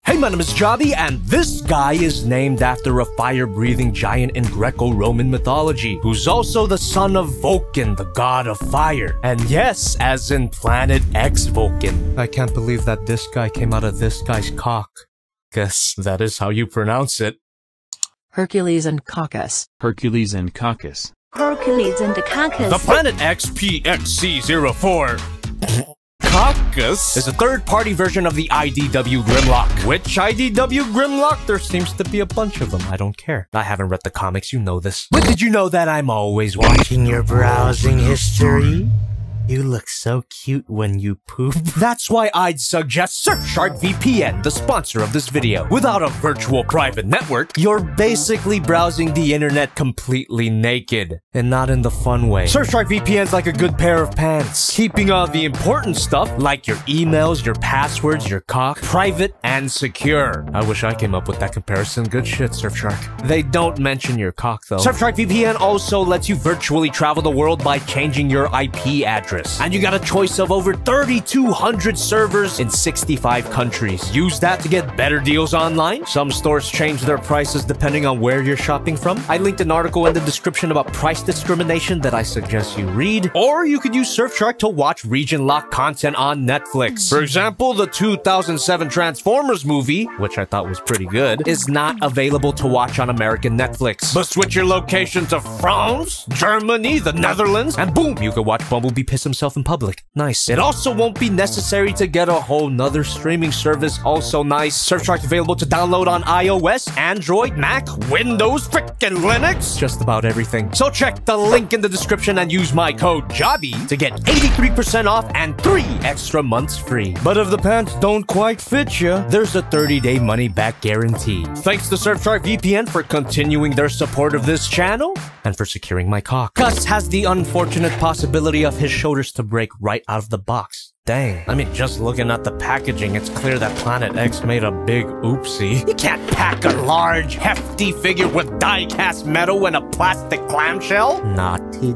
Hey, my name is Javi, and this guy is named after a fire-breathing giant in Greco-Roman mythology, who's also the son of Vulcan, the god of fire. And yes, as in Planet X Vulcan. I can't believe that this guy came out of this guy's cock. Guess that is how you pronounce it. Hercules and Caucasus. Hercules and Caucasus. Hercules and the Caucasus. The Planet XPXC04 Caucasus is a third-party version of the IDW Grimlock. Which IDW Grimlock? There seems to be a bunch of them. I don't care. I haven't read the comics, you know this. But did you know that I'm always watching your browsing history? You look so cute when you poop. That's why I'd suggest Surfshark VPN, the sponsor of this video. Without a virtual private network, you're basically browsing the internet completely naked. And not in the fun way. Surfshark VPN's like a good pair of pants, keeping all the important stuff, like your emails, your passwords, your cock, private and secure. I wish I came up with that comparison. Good shit, Surfshark. They don't mention your cock, though. Surfshark VPN also lets you virtually travel the world by changing your IP address. And you got a choice of over 3,200 servers in 65 countries. Use that to get better deals online. Some stores change their prices depending on where you're shopping from. I linked an article in the description about price discrimination that I suggest you read. Or you could use Surfshark to watch region-locked content on Netflix. For example, the 2007 Transformers movie, which I thought was pretty good, is not available to watch on American Netflix. But switch your location to France, Germany, the Netherlands, and boom, you can watch Bumblebee piss himself in public. Nice. It also won't be necessary to get a whole nother streaming service. Also nice. Surfshark's available to download on iOS, Android, Mac, Windows, frickin' Linux. Just about everything. So check the link in the description and use my code JAVI to get 83% off and 3 extra months free. But if the pants don't quite fit you, there's a 30-day money-back guarantee. Thanks to Surfshark VPN for continuing their support of this channel and for securing my cock. Gus has the unfortunate possibility of his shoulders to break right out of the box. Dang. I mean, just looking at the packaging, it's clear that Planet X made a big oopsie. You can't pack a large, hefty figure with die-cast metal in a plastic clamshell. Naughty,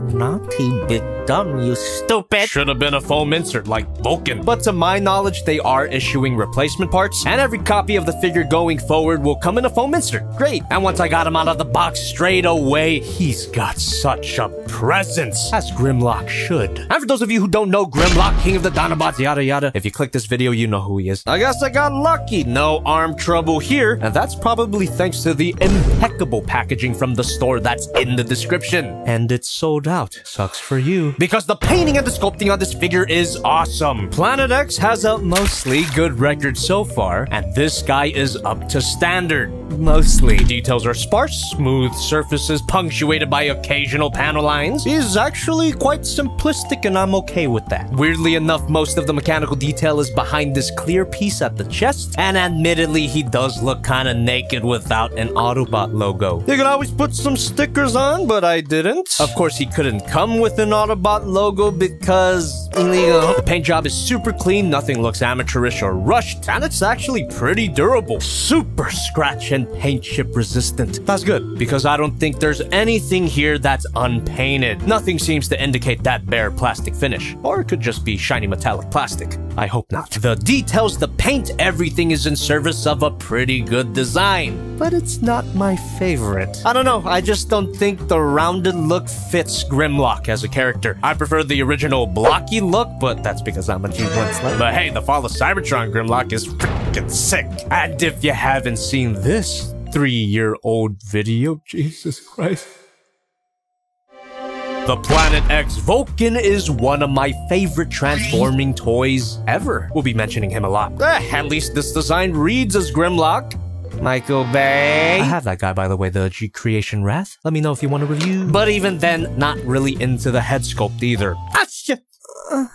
big dumb, you stupid. Should have been a foam insert like Vulcan. But to my knowledge, they are issuing replacement parts, and every copy of the figure going forward will come in a foam insert. Great. And once I got him out of the box straight away, he's got such a presence, as Grimlock should. And for those of you who don't know Grimlock, King of the Dinobots, yada yada, if you click this video, you know who he is. I guess I got lucky. No arm trouble here, and that's probably thanks to the impeccable packaging from the store that's in the description. And it's sold out. Sucks for you. Because the painting and the sculpting on this figure is awesome. Planet X has a mostly good record so far, and this guy is up to standard. Mostly. Details are sparse, smooth surfaces punctuated by occasional panel lines. He's actually quite simplistic, and I'm okay with that. Weirdly enough, most of the mechanical detail is behind this clear piece at the chest, and admittedly, he does look kinda naked without an Autobot logo. You can always put some stickers on, but I didn't. Of course, he couldn't come with an Autobot logo because illegal. The paint job is super clean, nothing looks amateurish or rushed, and it's actually pretty durable. Super scratch and paint chip resistant. That's good, because I don't think there's anything here that's unpainted. Nothing seems to indicate that bare plastic finish. Or it could just be shiny metallic plastic. I hope not. The details, the paint, everything is in service of a pretty good design. But it's not my favorite. I don't know, I just don't think the rounded look fits Grimlock as a character. I prefer the original blocky look, but that's because I'm a G1 slave. But hey, the Fall of Cybertron Grimlock is freaking sick. And if you haven't seen this 3-year-old video, Jesus Christ. The Planet X Vulcan is one of my favorite transforming toys ever. We'll be mentioning him a lot. At least this design reads as Grimlock. Michael Bay. I have that guy, by the way, the G Creation Wrath. Let me know if you want a review. But even then, not really into the head sculpt either. Ah, shit.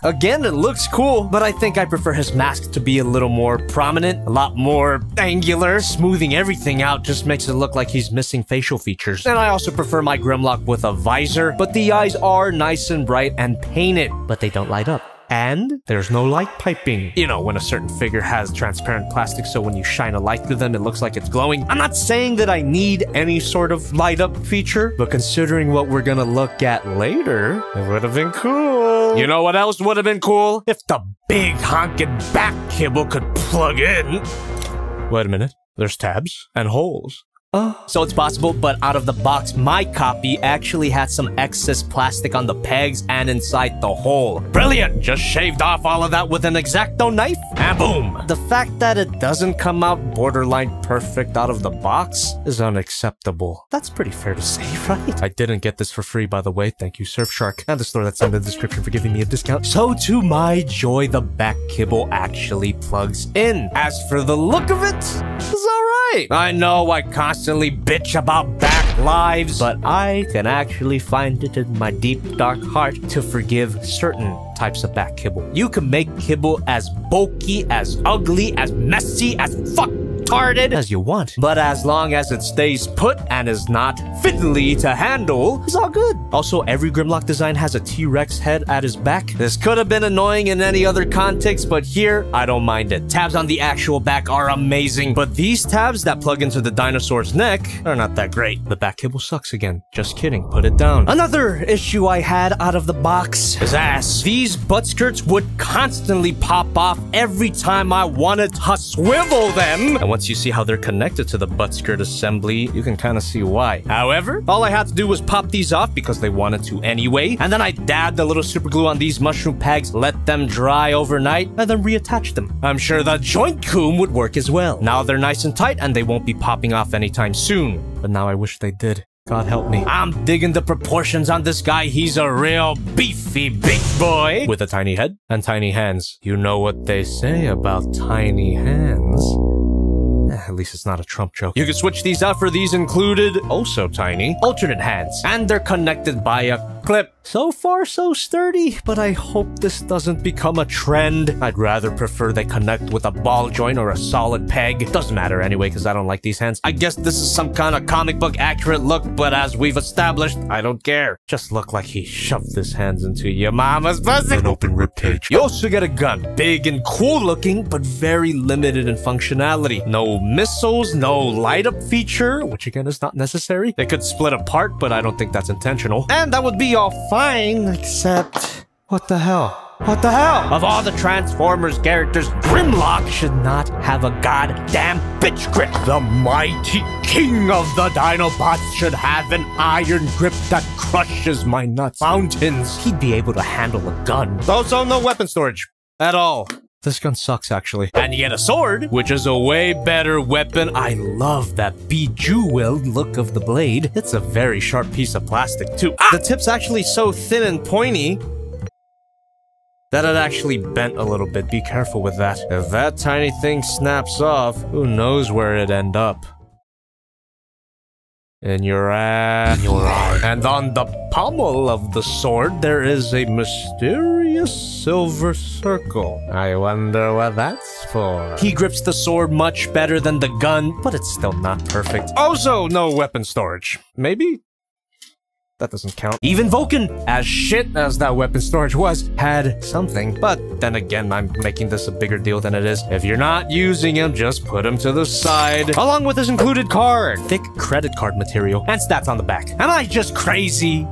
Again, it looks cool, but I think I prefer his mask to be a little more prominent, a lot more angular. Smoothing everything out just makes it look like he's missing facial features. And I also prefer my Grimlock with a visor, but the eyes are nice and bright and painted, but they don't light up. And there's no light piping. You know, when a certain figure has transparent plastic, so when you shine a light through them, it looks like it's glowing. I'm not saying that I need any sort of light up feature, but considering what we're gonna look at later, it would have been cool. You know what else would have been cool? If the big honkin' back kibble could plug in. Wait a minute. There's tabs and holes. So it's possible, but out of the box, my copy actually had some excess plastic on the pegs and inside the hole. Brilliant! Just shaved off all of that with an X-Acto knife, and boom! The fact that it doesn't come out borderline perfect out of the box is unacceptable. That's pretty fair to say, right? I didn't get this for free, by the way. Thank you, Surfshark, and the store that's in the description for giving me a discount. So to my joy, the back kibble actually plugs in. As for the look of it, it's alright. I know I constantly bitch about back lives, but I can actually find it in my deep dark heart to forgive certain types of back kibble. You can make kibble as bulky, as ugly, as messy, as fuck-tarded as you want, but as long as it stays put and is not fiddly to handle, it's all good. Also, every Grimlock design has a T-Rex head at his back. This could have been annoying in any other context, but here, I don't mind it. Tabs on the actual back are amazing, but these tabs that plug into the dinosaur's neck are not that great. The back kibble sucks again. Just kidding. Put it down. Another issue I had out of the box is ass. These butt skirts would constantly pop off every time I wanted to swivel them. And once you see how they're connected to the butt skirt assembly, you can kind of see why. However, all I had to do was pop these off because they wanted to anyway, and then I dabbed a little super glue on these mushroom pegs, let them dry overnight, and then reattached them. I'm sure the joint coom would work as well. Now they're nice and tight, and they won't be popping off anytime soon. But now I wish they did. God help me. I'm digging the proportions on this guy. He's a real beefy big boy with a tiny head and tiny hands. You know what they say about tiny hands. At least it's not a Trump joke. You can switch these out for these included, also tiny, alternate hands. And they're connected by a clip. So far, so sturdy, but I hope this doesn't become a trend. I'd rather prefer they connect with a ball joint or a solid peg. Doesn't matter anyway, because I don't like these hands. I guess this is some kind of comic book accurate look, but as we've established, I don't care. Just look like he shoved his hands into your mama's pussy. An open ribcage. You also get a gun. Big and cool looking, but very limited in functionality. No missiles, no light up feature, which again is not necessary. They could split apart, but I don't think that's intentional. And that would be all fine, except... what the hell? What the hell? Of all the Transformers characters, Grimlock should not have a goddamn bitch grip. The mighty king of the Dinobots should have an iron grip that crushes my nuts. Mountains. He'd be able to handle a gun. Also, no weapon storage. At all. This gun sucks, actually. And you get a sword, which is a way better weapon. I love that bejeweled look of the blade. It's a very sharp piece of plastic, too. The tip's actually so thin and pointy that it actually bent a little bit. Be careful with that. If that tiny thing snaps off, who knows where it'd end up. In your ass. In your eye. And on the pommel of the sword, there is a mysterious silver circle. I wonder what that's for. He grips the sword much better than the gun, but it's still not perfect. Also, no weapon storage. Maybe? That doesn't count. Even Vulcan, as shit as that weapon storage was, had something. But then again, I'm making this a bigger deal than it is. If you're not using him, just put him to the side. Along with his included card. Thick credit card material. And stats on the back. Am I just crazy?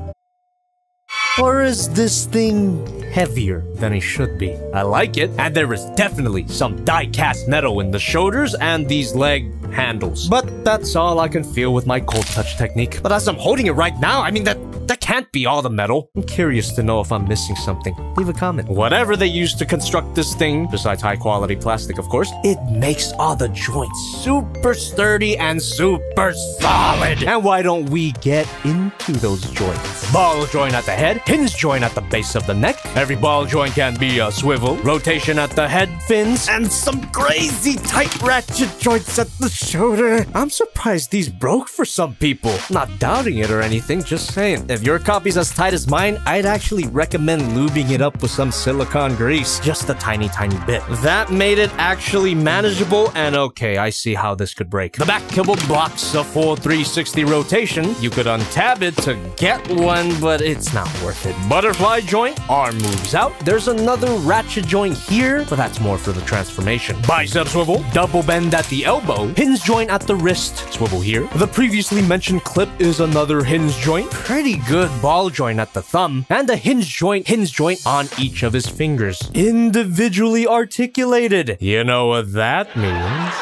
Or is this thing heavier than it should be? I like it, and there is definitely some die-cast metal in the shoulders and these leg handles. But that's all I can feel with my cold touch technique. But as I'm holding it right now, I mean, that can't be all the metal. I'm curious to know if I'm missing something. Leave a comment. Whatever they used to construct this thing, besides high-quality plastic, of course, it makes all the joints super sturdy and super solid. And why don't we get into those joints? Ball joint at the head, hinge joint at the base of the neck. Every ball joint can be a swivel, rotation at the head fins, and some crazy tight ratchet joints at the shoulder. I'm surprised these broke for some people. Not doubting it or anything, just saying. If your copy's as tight as mine, I'd actually recommend lubing it up with some silicone grease. Just a tiny bit. That made it actually manageable, and okay, I see how this could break. The back kibble blocks a full 360 rotation. You could untab it to get one, but it's not worth it. Butterfly joint, arm moves out. There's another ratchet joint here, but that's more for the transformation. Bicep swivel, double bend at the elbow, hinge joint at the wrist, swivel here. The previously mentioned clip is another hinge joint. Pretty good good ball joint at the thumb, and a hinge joint on each of his fingers. Individually articulated. You know what that means?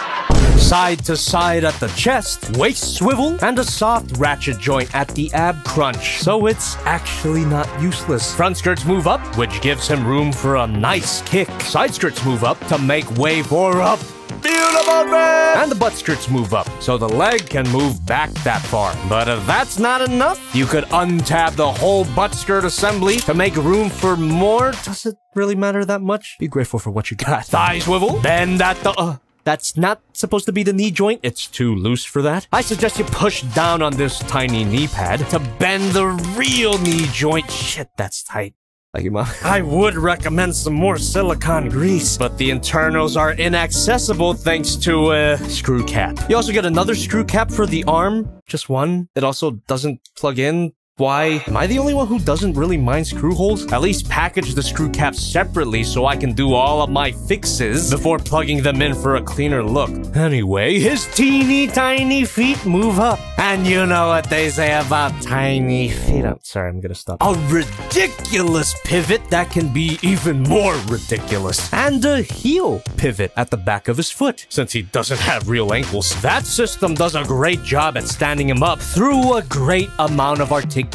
Side to side at the chest, waist swivel, and a soft ratchet joint at the ab crunch. So it's actually not useless. Front skirts move up, which gives him room for a nice kick. Side skirts move up to make way for a beautiful man. And the butt skirts move up, so the leg can move back that far. But if that's not enough, you could untab the whole butt skirt assembly to make room for more. Does it really matter that much? Be grateful for what you got. Thigh swivel, bend at the... That's not supposed to be the knee joint. It's too loose for that. I suggest you push down on this tiny knee pad to bend the real knee joint. Shit, that's tight. Like you, Mom. I would recommend some more silicone grease, but the internals are inaccessible thanks to a screw cap. You also get another screw cap for the arm. Just one. It also doesn't plug in. Why? Am I the only one who doesn't really mind screw holes? At least package the screw caps separately so I can do all of my fixes before plugging them in for a cleaner look. Anyway, his teeny tiny feet move up. And you know what they say about tiny feet. I'm sorry, I'm gonna stop. A ridiculous pivot that can be even more ridiculous. And a heel pivot at the back of his foot, since he doesn't have real ankles. That system does a great job at standing him up through a great amount of articulation.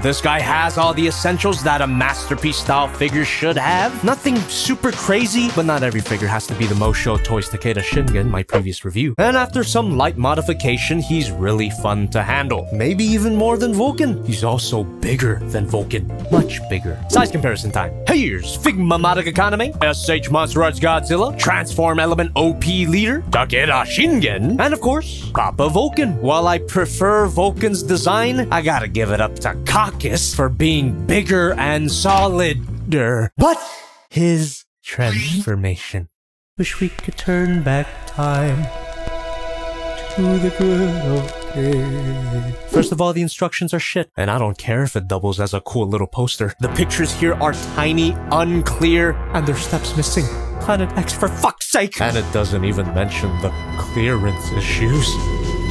This guy has all the essentials that a masterpiece style figure should have. Nothing super crazy, but not every figure has to be the Mosho Toys Takeda Shingen, my previous review. And after some light modification, he's really fun to handle. Maybe even more than Vulcan. He's also bigger than Vulcan. Much bigger. Size comparison time. Here's Figma Madoka Kaname, SH Monster Arts Godzilla, Transform Element OP Leader, Takeda Shingen, and of course, Papa Vulcan. While I prefer Vulcan's design, I gotta give it up to Caucus for being bigger and solider. But his transformation. Wish we could turn back time to the good old days. First of all, the instructions are shit, and I don't care if it doubles as a cool little poster. The pictures here are tiny, unclear, and there's steps missing. Planet X, for fuck's sake! And it doesn't even mention the clearance issues.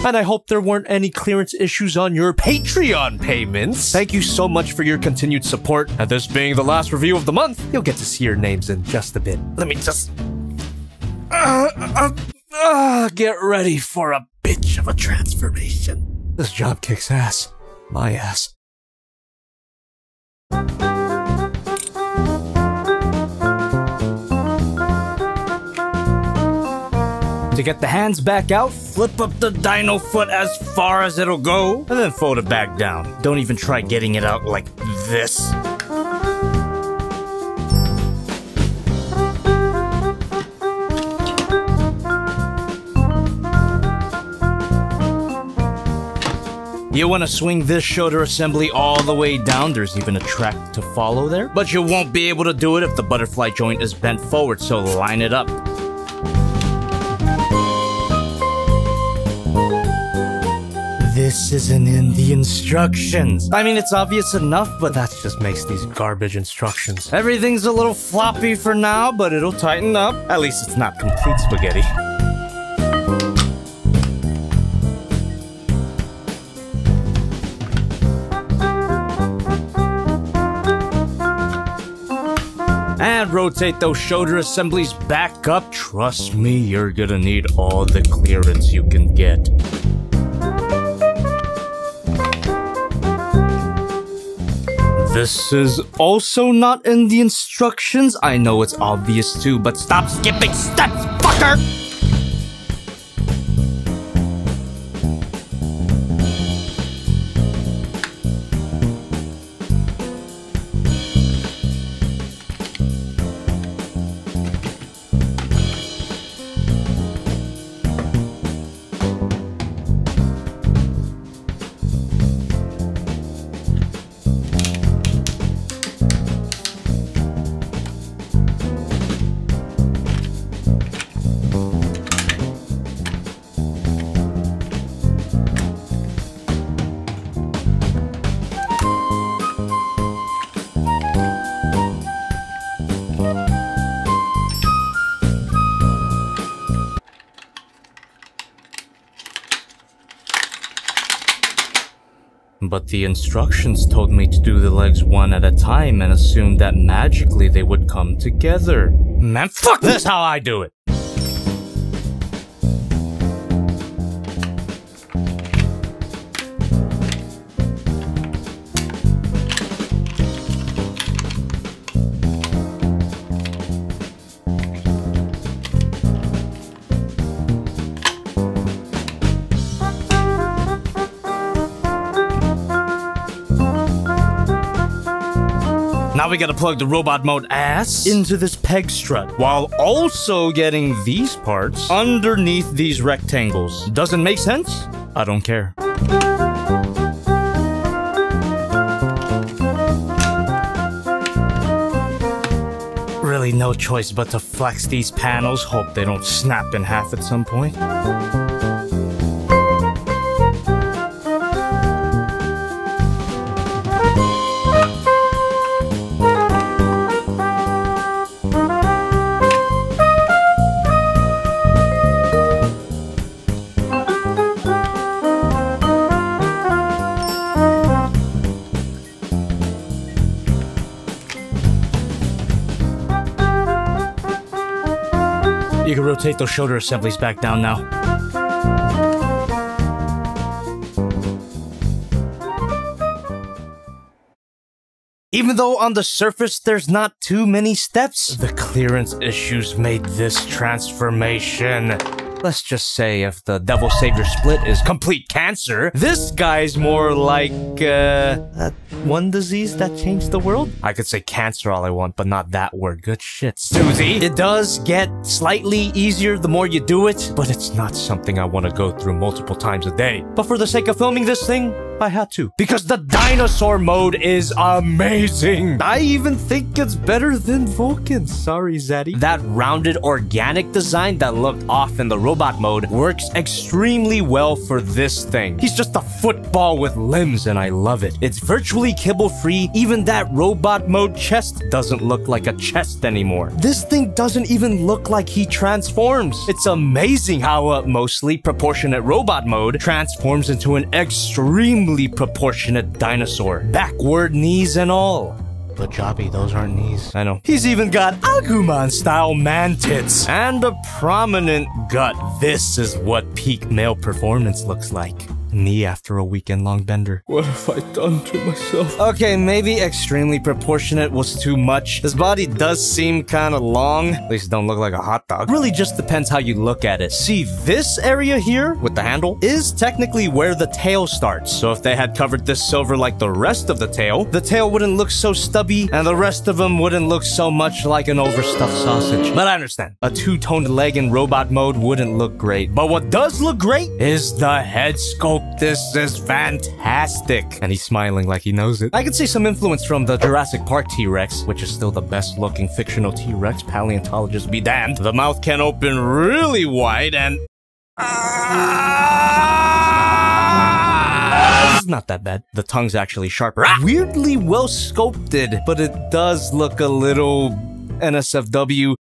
And I hope there weren't any clearance issues on your Patreon payments. Thank you so much for your continued support. And this being the last review of the month, you'll get to see your names in just a bit. Let me just... get ready for a bitch of a transformation. This job kicks ass. My ass. To get the hands back out, flip up the dino foot as far as it'll go, and then fold it back down. Don't even try getting it out like this. You want to swing this shoulder assembly all the way down. There's even a track to follow there. But you won't be able to do it if the butterfly joint is bent forward, so line it up. This isn't in the instructions. I mean, it's obvious enough, but that just makes these garbage instructions. Everything's a little floppy for now, but it'll tighten up. At least it's not complete spaghetti. And rotate those shoulder assemblies back up. Trust me, you're gonna need all the clearance you can get. This is also not in the instructions. I know it's obvious too, but stop skipping steps, fucker! But the instructions told me to do the legs one at a time and assumed that magically they would come together. Man, fuck this how I do it! Now we gotta plug the robot mode ass into this peg strut, while also getting these parts underneath these rectangles. Doesn't make sense? I don't care. Really no choice but to flex these panels, hope they don't snap in half at some point. You can rotate those shoulder assemblies back down now. Even though on the surface there's not too many steps, the clearance issues made this transformation. Let's just say if the Devil Savior split is complete cancer, this guy's more like, that one disease that changed the world? I could say cancer all I want, but not that word. Good shit, Susie. It does get slightly easier the more you do it, but it's not something I want to go through multiple times a day. But for the sake of filming this thing, I had to. Because the dinosaur mode is amazing. I even think it's better than Vulcan. Sorry, Zaddy. That rounded organic design that looked off in the robot mode works extremely well for this thing. He's just a football with limbs and I love it. It's virtually kibble-free. Even that robot mode chest doesn't look like a chest anymore. This thing doesn't even look like he transforms. It's amazing how a mostly proportionate robot mode transforms into an extremely proportionate dinosaur. Backward knees and all. But Jobby, those aren't knees. I know. He's even got Agumon-style man tits. And a prominent gut. This is what peak male performance looks like. Knee after a weekend-long bender. What have I done to myself? Okay, maybe extremely proportionate was too much. His body does seem kind of long. At least don't look like a hot dog. Really just depends how you look at it. See, this area here with the handle is technically where the tail starts. So if they had covered this silver like the rest of the tail wouldn't look so stubby and the rest of them wouldn't look so much like an overstuffed sausage. But I understand. A two-toned leg in robot mode wouldn't look great. But what does look great is the head sculpt. This is fantastic. And he's smiling like he knows it. I could see some influence from the Jurassic Park T-Rex, which is still the best looking fictional T-Rex, paleontologists be damned. The mouth can open really wide and... It's not that bad. The tongue's actually sharper. Weirdly well sculpted, but it does look a little NSFW.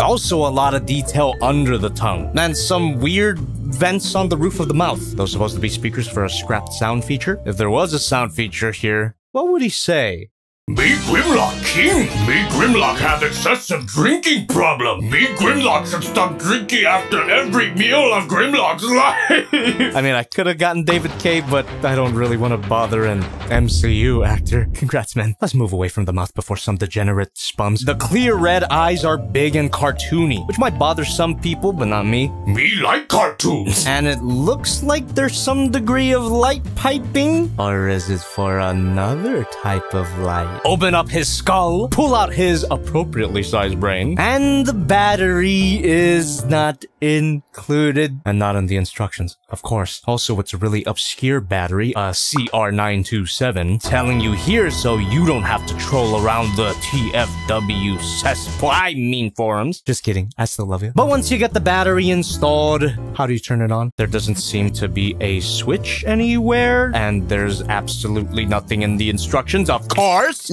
Also a lot of detail under the tongue. And some weird vents on the roof of the mouth. Those supposed to be speakers for a scrapped sound feature? If there was a sound feature here, what would he say? Me Grimlock King! Me Grimlock has excessive drinking problem! Me Grimlock should stop drinking after every meal of Grimlock's life! I mean, I could have gotten David Cage, but I don't really want to bother an MCU actor. Congrats, man. Let's move away from the mouth before some degenerate spums. The clear red eyes are big and cartoony, which might bother some people, but not me. Me like cartoons! And it looks like there's some degree of light piping? Or is it for another type of light? Open up his skull, pull out his appropriately sized brain, and the battery is not included. And not in the instructions, of course. Also, it's a really obscure battery, a CR927, telling you here so you don't have to troll around the TFW cesspool forums. Just kidding, I still love you. But once you get the battery installed, how do you turn it on? There doesn't seem to be a switch anywhere, and there's absolutely nothing in the instructions, of course.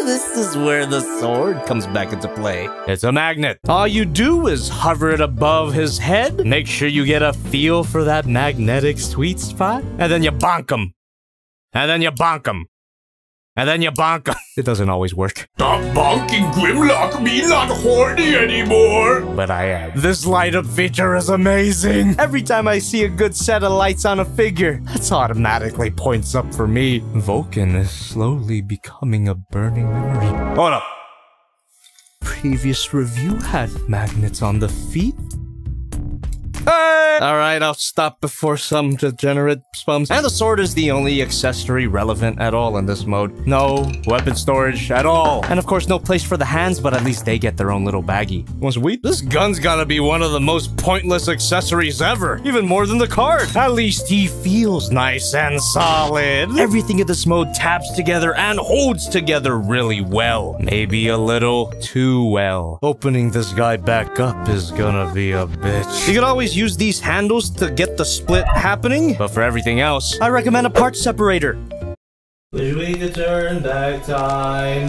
This is where the sword comes back into play. It's a magnet. All you do is hover it above his head, make sure you get a feel for that magnetic sweet spot, and then you bonk him. And then you bonk him. And then you bonk him. It doesn't always work. Stop bonking, Grimlock. Me not horny anymore. But I am. This light up feature is amazing. Every time I see a good set of lights on a figure, that's automatically points up for me. Vulcan is slowly becoming a burning memory. Hold up. Previous review had magnets on the feet. Hey! Alright, I'll stop before some degenerate spums. And the sword is the only accessory relevant at all in this mode. No weapon storage at all. And of course, no place for the hands, but at least they get their own little baggie. Was sweet? This gun's gotta be one of the most pointless accessories ever. Even more than the card. At least he feels nice and solid. Everything in this mode taps together and holds together really well. Maybe a little too well. Opening this guy back up is gonna be a bitch. You can always use these handles to get the split happening, but for everything else, I recommend a part separator. Wish we could turn back time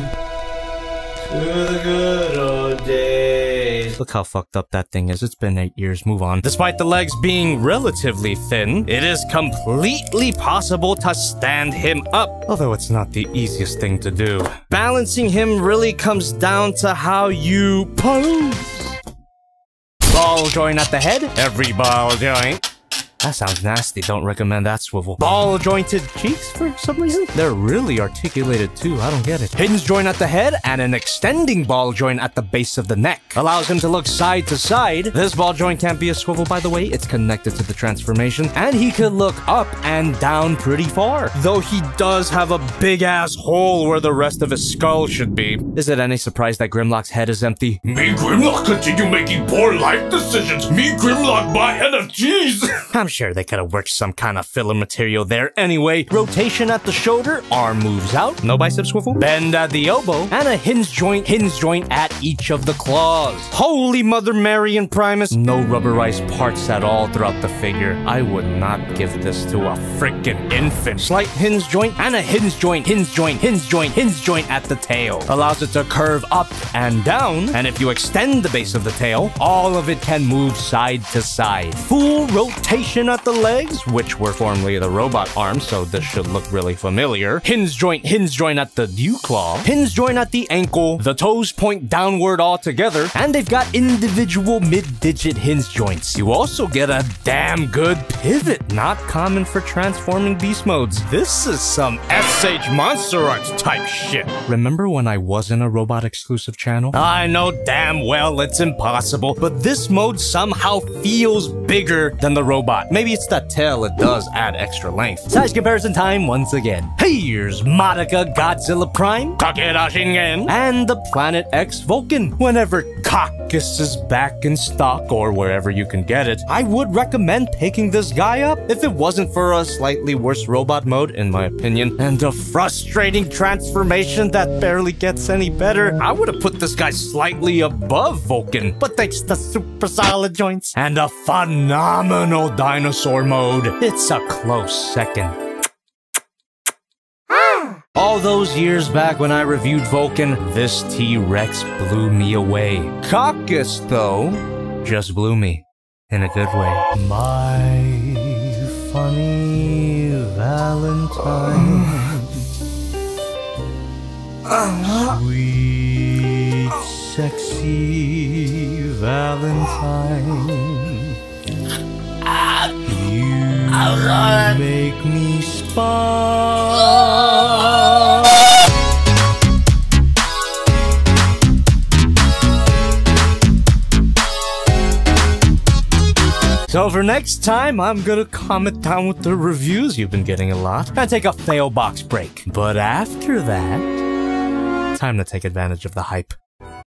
to the good old days. Look how fucked up that thing is. It's been 8 years. Move on. Despite the legs being relatively thin, it is completely possible to stand him up, although it's not the easiest thing to do. Balancing him really comes down to how you pose. Ball joint at the head. Every ball joint. That sounds nasty. Don't recommend that swivel. Ball jointed cheeks for some reason. They're really articulated too. I don't get it. Hinge joint at the head and an extending ball joint at the base of the neck. Allows him to look side to side. This ball joint can't be a swivel, by the way. It's connected to the transformation. And he could look up and down pretty far. Though he does have a big ass hole where the rest of his skull should be. Is it any surprise that Grimlock's head is empty? Me Grimlock continue making poor life decisions. Me Grimlock buy NFTs. I'm sure they could have worked some kind of filler material there anyway. Rotation at the shoulder, arm moves out, no bicep swivel, bend at the elbow, and a hinge joint at each of the claws. Holy Mother Mary and Primus, no rubberized parts at all throughout the figure. I would not give this to a freaking infant. Slight hinge joint and a hinge joint at the tail. Allows it to curve up and down, and if you extend the base of the tail, all of it can move side to side. Full rotation at the legs, which were formerly the robot arms, so this should look really familiar. Hinge joint at the dew claw. Hinge joint at the ankle. The toes point downward altogether, and they've got individual mid-digit hinge joints. You also get a damn good pivot, not common for transforming beast modes. This is some SH Monster Arts type shit. Remember when I wasn't a robot exclusive channel? I know damn well it's impossible, but this mode somehow feels bigger than the robot. Maybe it's that tail, it does add extra length. Size comparison time once again. Here's Madoka Godzilla Prime, Takeda Shingen, and the Planet X Vulcan. Whenever Caucus is back in stock, or wherever you can get it, I would recommend picking this guy up if it wasn't for a slightly worse robot mode, in my opinion, and a frustrating transformation that barely gets any better. I would have put this guy slightly above Vulcan, but thanks to super solid joints and a phenomenal dinosaur mode, it's a close second. All those years back when I reviewed Vulcan, this T-Rex blew me away. Caucus, though, just blew me in a good way. My funny Valentine, sweet, sexy Valentine. You make me spark. So for next time, I'm gonna comment down with the reviews you've been getting a lot and take a fail box break. But after that, time to take advantage of the hype.